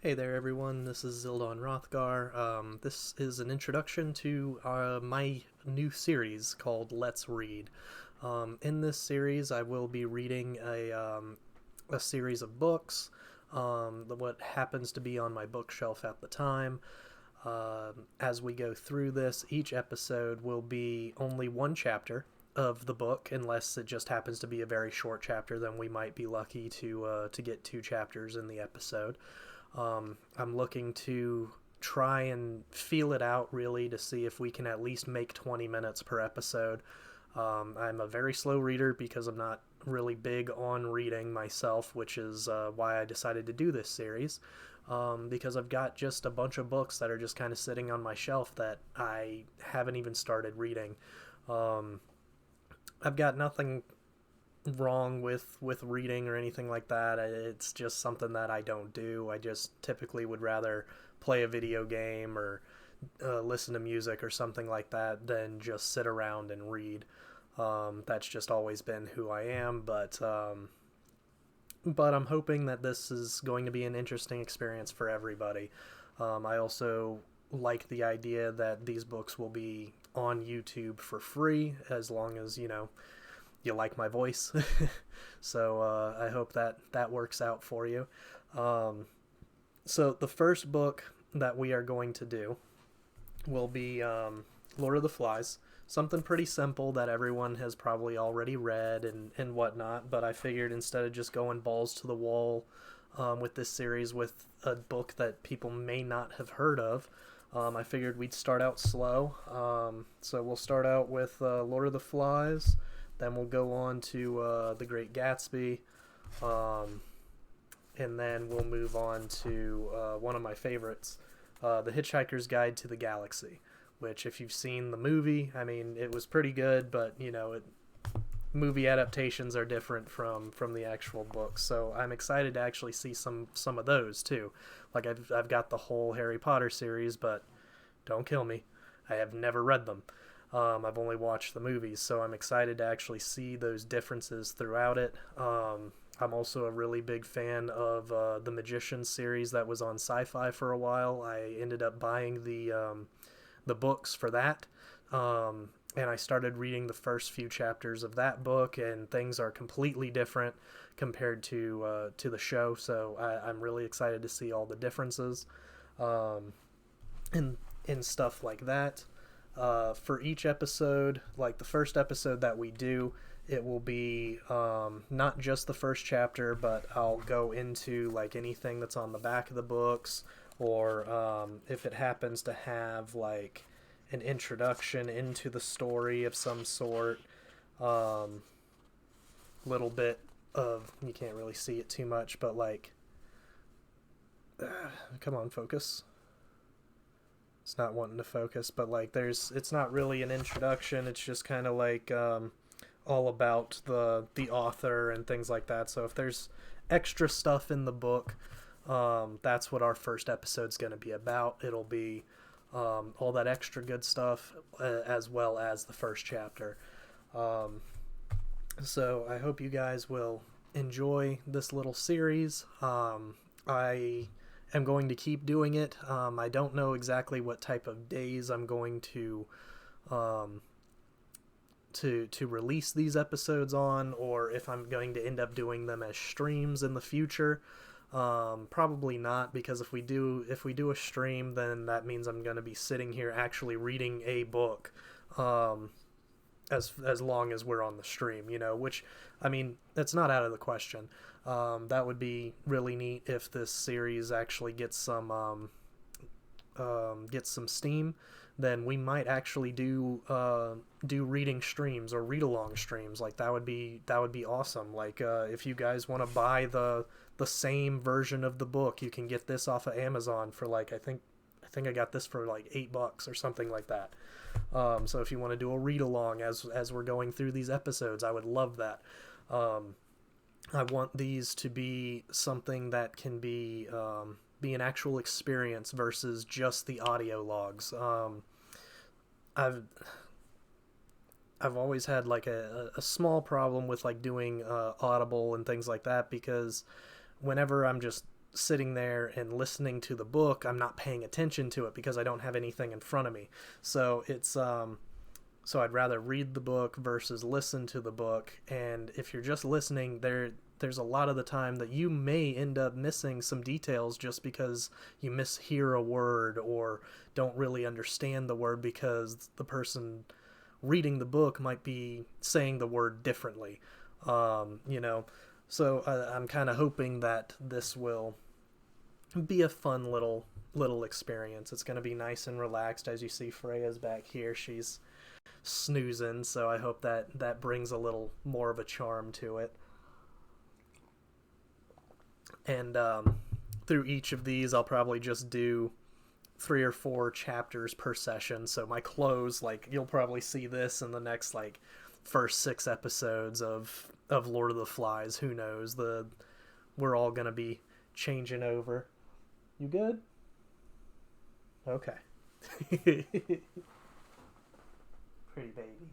Hey there, everyone. This is Xildan Rothgar. This is an introduction to my new series called Let's Read. In this series, I will be reading a series of books, what happens to be on my bookshelf at the time. As we go through this, each episode will be only one chapter of the book, unless it just happens to be a very short chapter. Then we might be lucky to get two chapters in the episode. I'm looking to try and feel it out really to see if we can at least make 20 minutes per episode. I'm a very slow reader because I'm not really big on reading myself, which is why I decided to do this series. Because I've got just a bunch of books that are just kind of sitting on my shelf that I haven't even started reading. Um, I've got nothing wrong with reading or anything like that. It's just something that I don't do. I just typically would rather play a video game or listen to music or something like that than just sit around and read. That's just always been who I am, but I'm hoping that this is going to be an interesting experience for everybody. I also like the idea that these books will be on YouTube for free as long as, you like my voice. So I hope that works out for you. Um, so the first book that we are going to do will be Lord of the Flies. Something pretty simple that everyone has probably already read and whatnot, but I figured instead of just going balls to the wall with this series with a book that people may not have heard of, I figured we'd start out slow. So we'll start out with Lord of the Flies, then we'll go on to The Great Gatsby, um, and then we'll move on to one of my favorites, The Hitchhiker's Guide to the Galaxy. Which, if you've seen the movie, I mean, it was pretty good, but movie adaptations are different from the actual book. So I'm excited to actually see some of those too. Like I've got the whole Harry Potter series, but don't kill me, I have never read them. I've only watched the movies, so I'm excited to actually see those differences throughout it. I'm also a really big fan of the Magician series that was on Sci-Fi for a while. I ended up buying the books for that. And I started reading the first few chapters of that book, and things are completely different compared to the show. So I'm really excited to see all the differences, um, in stuff like that. For each episode, like the first episode that we do, it will be not just the first chapter, but I'll go into like anything that's on the back of the books, or if it happens to have like an introduction into the story of some sort, um, little bit of, you can't really see it too much, but like, come on, focus. It's not wanting to focus, but like it's not really an introduction. It's just kind of like all about the author and things like that. So if there's extra stuff in the book, that's what our first episode's going to be about. It'll be all that extra good stuff, as well as the first chapter. Um, so I hope you guys will enjoy this little series. I am going to keep doing it. I don't know exactly what type of days I'm going um, to release these episodes on, or if I'm going to end up doing them as streams in the future. Probably not, because if we do a stream, then that means I'm going to be sitting here actually reading a book, um, as long as we're on the stream, which, I mean, that's not out of the question. That would be really neat if this series actually gets some steam. Then we might actually do reading streams or read along streams. Like that would be awesome. Like if you guys want to buy the same version of the book, you can get this off of Amazon for like, I think I got this for like $8 or something like that. So if you want to do a read along as we're going through these episodes, I would love that. Um, I want these to be something that can be an actual experience versus just the audio logs. I've I've always had like a small problem with like doing Audible and things like that, because whenever I'm just sitting there and listening to the book, I'm not paying attention to it because I don't have anything in front of me. So it's so I'd rather read the book versus listen to the book. And if you're just listening, there's a lot of the time that you may end up missing some details just because you mishear a word or don't really understand the word because the person reading the book might be saying the word differently. You know, so I'm kind of hoping that this will be a fun little experience. It's going to be nice and relaxed. As you see, Freya's back here. She's snoozing, so I hope that brings a little more of a charm to it. And through each of these, I'll probably just do 3 or 4 chapters per session. So my close, like, you'll probably see this in the next, like, first 6 episodes of Lord of the Flies. Who knows? We're all gonna be changing over. You good? Okay. Pretty baby.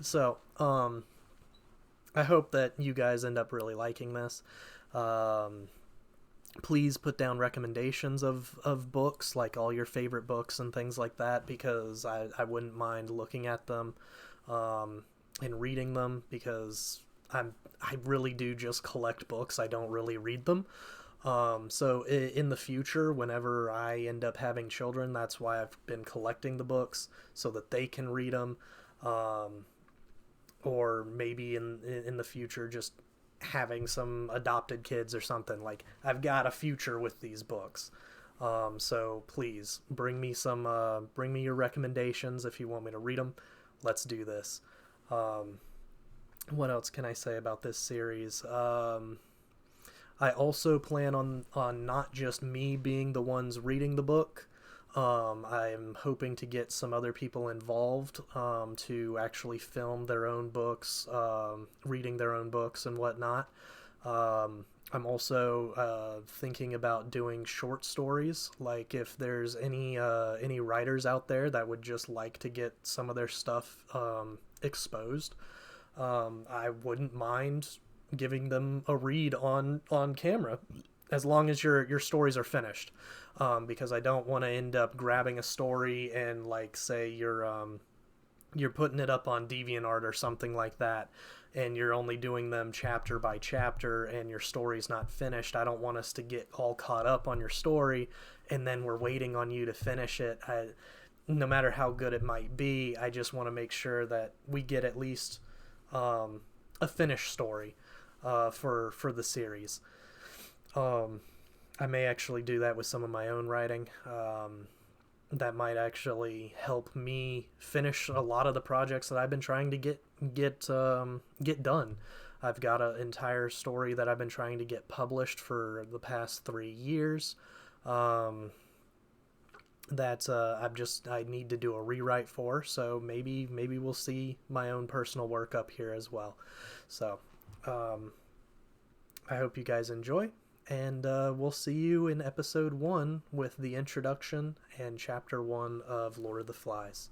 So, I hope that you guys end up really liking this. Please put down recommendations of books, like all your favorite books and things like that, because I wouldn't mind looking at them and reading them, because I really do just collect books. I don't really read them. So in the future, whenever I end up having children, that's why I've been collecting the books, so that they can read them. Or maybe in the future, just having some adopted kids or something. Like, I've got a future with these books. So please bring me your recommendations if you want me to read them. Let's do this. What else can I say about this series? I also plan on not just me being the ones reading the book. I'm hoping to get some other people involved to actually film their own books, reading their own books and whatnot. I'm also thinking about doing short stories. Like, if there's any writers out there that would just like to get some of their stuff exposed, I wouldn't mind giving them a read on camera, as long as your stories are finished. Because I don't want to end up grabbing a story and, like, say you're putting it up on DeviantArt or something like that, and you're only doing them chapter by chapter and your story's not finished. I don't want us to get all caught up on your story and then we're waiting on you to finish it. No matter how good it might be, I just want to make sure that we get at least a finished story for the series. I may actually do that with some of my own writing. That might actually help me finish a lot of the projects that I've been trying to get done. I've got an entire story that I've been trying to get published for the past 3 years. That I need to do a rewrite for. So maybe we'll see my own personal work up here as well. So I hope you guys enjoy. And we'll see you in episode 1 with the introduction and chapter 1 of Lord of the Flies.